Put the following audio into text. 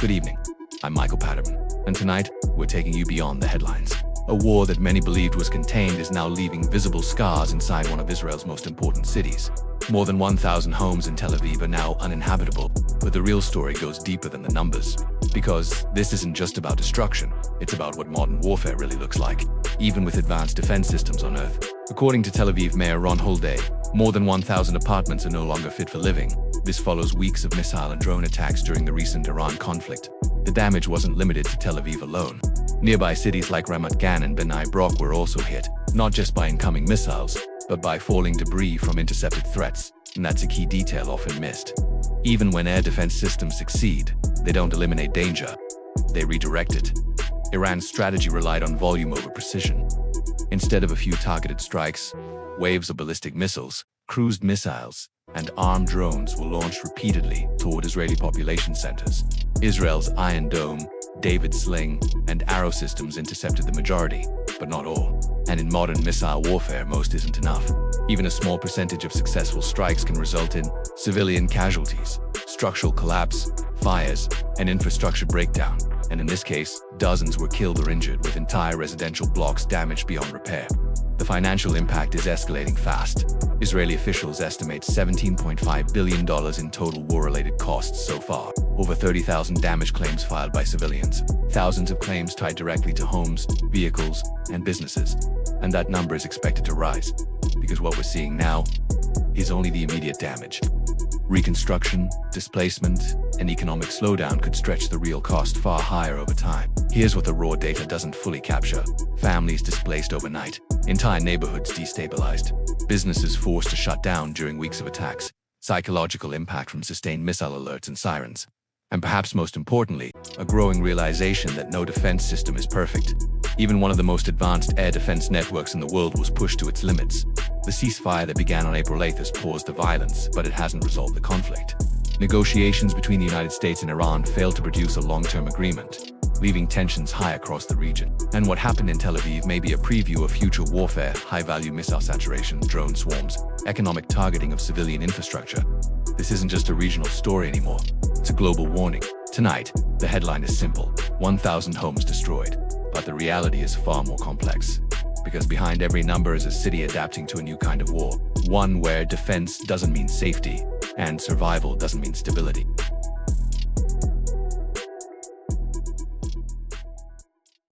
Good evening, I'm Michael Patterson, and tonight, we're taking you beyond the headlines. A war that many believed was contained is now leaving visible scars inside one of Israel's most important cities. More than 1,000 homes in Tel Aviv are now uninhabitable, but the real story goes deeper than the numbers. Because this isn't just about destruction, it's about what modern warfare really looks like, even with advanced defense systems on Earth. According to Tel Aviv Mayor Ron Hulday, more than 1,000 apartments are no longer fit for living. This follows weeks of missile and drone attacks during the recent Iran conflict. The damage wasn't limited to Tel Aviv alone. Nearby cities like Ramat Gan and Bnei Brak were also hit, not just by incoming missiles, but by falling debris from intercepted threats, and that's a key detail often missed. Even when air defense systems succeed, they don't eliminate danger, they redirect it. Iran's strategy relied on volume over precision. Instead of a few targeted strikes, waves of ballistic missiles, cruise missiles, and armed drones were launched repeatedly toward Israeli population centers. Israel's Iron Dome, David Sling, and Arrow systems intercepted the majority, but not all. And in modern missile warfare, most isn't enough. Even a small percentage of successful strikes can result in civilian casualties, structural collapse, fires, and infrastructure breakdown. And in this case, dozens were killed or injured, with entire residential blocks damaged beyond repair. The financial impact is escalating fast. Israeli officials estimate $17.5 billion in total war-related costs so far. Over 30,000 damage claims filed by civilians. Thousands of claims tied directly to homes, vehicles, and businesses. And that number is expected to rise, because what we're seeing now is only the immediate damage. Reconstruction, displacement, and economic slowdown could stretch the real cost far higher over time. Here's what the raw data doesn't fully capture. Families displaced overnight, entire neighborhoods destabilized, businesses forced to shut down during weeks of attacks, psychological impact from sustained missile alerts and sirens. And perhaps most importantly, a growing realization that no defense system is perfect. Even one of the most advanced air defense networks in the world was pushed to its limits. The ceasefire that began on April 8th has paused the violence, but it hasn't resolved the conflict. Negotiations between the United States and Iran failed to produce a long-term agreement, leaving tensions high across the region. And what happened in Tel Aviv may be a preview of future warfare: high-value missile saturation, drone swarms, economic targeting of civilian infrastructure. This isn't just a regional story anymore, it's a global warning. Tonight, the headline is simple: 1,000 homes destroyed. But the reality is far more complex. Because behind every number is a city adapting to a new kind of war. One where defense doesn't mean safety, and survival doesn't mean stability.